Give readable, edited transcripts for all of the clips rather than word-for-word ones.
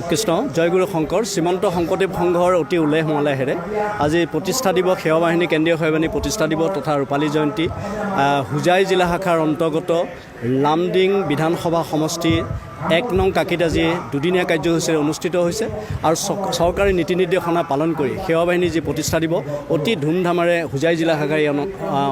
কৃষ্ণ জয়গুৰু শংকৰ শ্ৰীমন্ত শংকৰদেৱ সংঘৰ অতি উল্লেখ মালাহেৰে আজি প্ৰতিষ্ঠা দিৱস সেৱা বাহিনী কেন্দ্ৰীয় সেৱা বাহিনী প্ৰতিষ্ঠা দিৱস তথা ৰূপালী জয়ন্তী হোজাই জিলা শাখাৰ অন্তৰ্গত লামডিং বিধানসভা সমষ্টি 1 নং কাকিতাজি দুদিনীয়া কাৰ্যসূচী অনুষ্ঠিত হৈছে আৰু চৰকাৰী নীতি নিৰ্দেশনা পালন কৰি সেৱা বাহিনী যি প্ৰতিষ্ঠা দিব অতি ধুমধামেৰে হোজাই জিলা শাখাৰ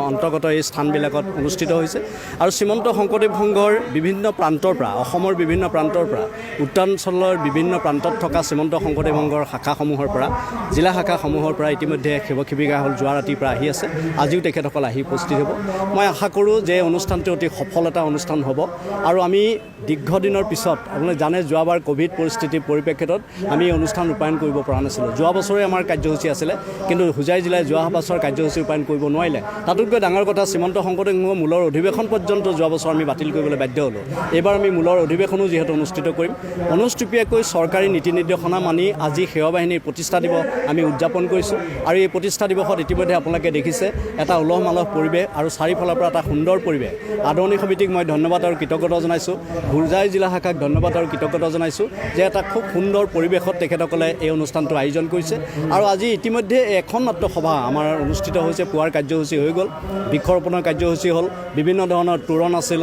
অন্তৰ্গত এই স্থানবিলাকত অনুষ্ঠিত হৈছে আৰু শ্ৰীমন্ত শংকৰদেৱ সংঘৰ বিভিন্ন প্ৰান্তৰ পৰা অসমৰ বিভিন্ন প্ৰান্তৰ পৰা উত্তৰাঞ্চলৰ বিভিন্ন প্ৰান্তত থকা শ্ৰীমন্ত শংকৰদেৱ সংঘৰ শাখাসমূহৰ পৰা জিলা শাখাসমূহৰ পৰা ইতিমধ্যে সেৱক সেৱিকাসকল যোৱা ৰাতিৰ পৰা আহি আছে আজিও তেখেতসকল আহি উপস্থিত হ'ব মই আশা কৰোঁ যে অনুষ্ঠানটো অতি সফল এটা অনুষ্ঠান হ'ব আৰু আমি দীৰ্ঘদিনৰ পিছত আপোনালোকে জানে যোৱাবাৰ কোভিড পৰিস্থিতিৰ পৰিপ্ৰেক্ষিতত আমি এই অনুষ্ঠান ৰূপায়ণ কৰিব পৰা নাছিলোঁ যোৱা বছৰে আমাৰ কাৰ্যসূচী আছিলে কিন্তু হোজাই জিলাই যোৱা বছৰ কাৰ্যসূচী ৰূপায়ণ কৰিব নোৱাৰিলে তাতোতকৈ ডাঙৰ কথা শ্ৰীমন্ত শংকৰদেৱ সংঘৰ মূলৰ অধিৱেশন পৰ্যন্ত যোৱা বছৰ আমি বাতিল কৰিবলৈ বাধ্য হ'লোঁ এইবাৰ আমি মূলৰ অধিৱেশনো যিহেতু অনুষ্ঠিত কৰিম অনুষ্টুপীয়াকৈ চৰকাৰী নীতি নিৰ্দেশনা মানি আজি সেৱা বাহিনীৰ প্ৰতিষ্ঠা দিৱস আমি উদযাপন কৰিছোঁ আৰু এই প্ৰতিষ্ঠা দিৱসত ইতিমধ্যে আপোনালোকে দেখিছে এটা উলহ মালহ পৰিৱেশ আৰু চাৰিওফালৰ পৰা এটা সুন্দৰ পৰিৱেশ আদৰণি সমিতিক মই ধন্যবাদ আৰু কৃতজ্ঞতা জনাইছোঁ হোজাই জিলা শাখাক ধন্যবাদ আৰু কৃতজ্ঞতা জনাইছোঁ যে এটা খুব সুন্দৰ পৰিৱেশত তেখেতসকলে এই অনুষ্ঠানটো আয়োজন কৰিছে আৰু আজি ইতিমধ্যে এখন মাত্ৰ সভা আমাৰ অনুষ্ঠিত হৈছে পুৱাৰ কাৰ্যসূচী হৈ গ'ল বৃক্ষৰোপণৰ কাৰ্যসূচী হ'ল বিভিন্ন ধৰণৰ তোৰণ আছিল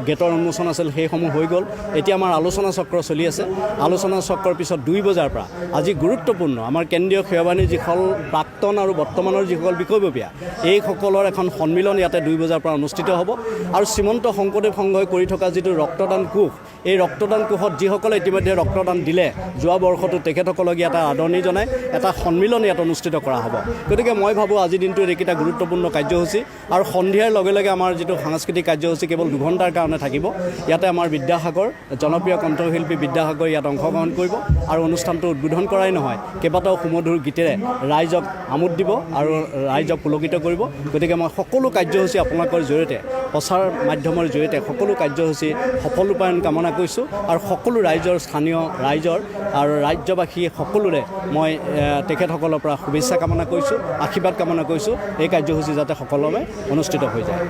গেটৰ উন্মোচন আছিল সেইসমূহ হৈ গ'ল এতিয়া আমাৰ আলোচনা চক্ৰ চলি আছে আলোচনা চক্ৰৰ পিছত 2 বজাৰ পৰা আজি গুৰুত্বপূৰ্ণ আমাৰ কেন্দ্ৰীয় সেৱা বাহিনীৰ যিসকল প্ৰাক্তন আৰু বৰ্তমানৰ যিসকল বিষয়ববীয়া এইসকলৰ এখন সন্মিলন ইয়াতে 2 বজাৰ পৰা অনুষ্ঠিত হ'ব আৰু শ্ৰীমন্ত শংকৰদেৱ সংঘই কৰি থকা যিটো ৰক্তদান কোষ এই ৰক্তদান কোষত যিসকলে ইতিমধ্যে ৰক্তদান দিলে যোৱা বৰ্ষটো তেখেতসকলক এটা আদৰণি জনাই এটা সন্মিলন ইয়াত অনুষ্ঠিত কৰা হ'ব গতিকে মই ভাবোঁ আজিৰ দিনটোত এইকেইটা গুৰুত্বপূৰ্ণ কাৰ্যসূচী আৰু সন্ধিয়াৰ লগে লগে আমাৰ যিটো সাংস্কৃতিক কাৰ্যসূচী কেৱল 2 ঘণ্টাৰ কাৰণে থাকিব ইয়াতে আমাৰ বিদ্যাসাগৰ জনপ্ৰিয় কণ্ঠশিল্পী বিদ্যাসাগৰ ইয়াত অংশগ্ৰহণ কৰিব আৰু অনুষ্ঠানটো উদ্বোধন কৰাই নহয় কেইবাটাও সুমধুৰ গীতেৰে ৰাইজক আমোদ দিব আৰু ৰাইজক পুলকিত কৰিব গতিকে মই সকলো কাৰ্যসূচী আপোনালোকৰ জৰিয়তে প্ৰচাৰ মাধ্যমৰ জৰিয়তে সকলো কাৰ্যসূচী সফল ৰূপায়ণ কামনা কৰিছোঁ আৰু সকলো ৰাইজৰ স্থানীয় ৰাইজৰ আৰু ৰাজ্যবাসী সকলোৰে মই তেখেতসকলৰ পৰা শুভেচ্ছা কামনা কৰিছোঁ আশীৰ্বাদ কামনা কৰিছোঁ এই কাৰ্যসূচী যাতে সকলোৱে অনুষ্ঠিত হৈ যায়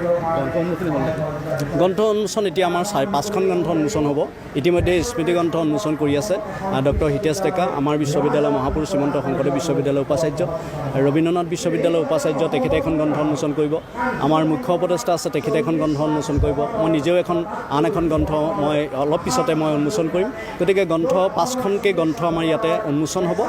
গ্ৰন্থ উন্মোচন এতিয়া আমাৰ 5খন গ্ৰন্থ উন্মোচন হ'ব ইতিমধ্যে স্মৃতি গ্ৰন্থ উন্মোচন কৰি আছে ডক্টৰ হিতেশ ডেকা আমাৰ বিশ্ববিদ্যালয় মহাপুৰুষ শ্ৰীমন্ত শংকৰদেৱ বিশ্ববিদ্যালয়ৰ উপাচাৰ্য ৰবীন্দ্ৰনাথ বিশ্ববিদ্যালয়ৰ উপাচাৰ্য তেখেতে এখন গ্ৰন্থ উন্মোচন কৰিব আমাৰ মুখ্য উপদেষ্টা আছে তেখেতে এখন গ্ৰন্থ উন্মোচন কৰিব মই নিজেও আন এখন গ্ৰন্থ মই অলপ পিছতে মই উন্মোচন কৰিম গতিকে গ্ৰন্থ 5খনকৈ গ্ৰন্থ আমাৰ ইয়াতে উন্মোচন হ'ব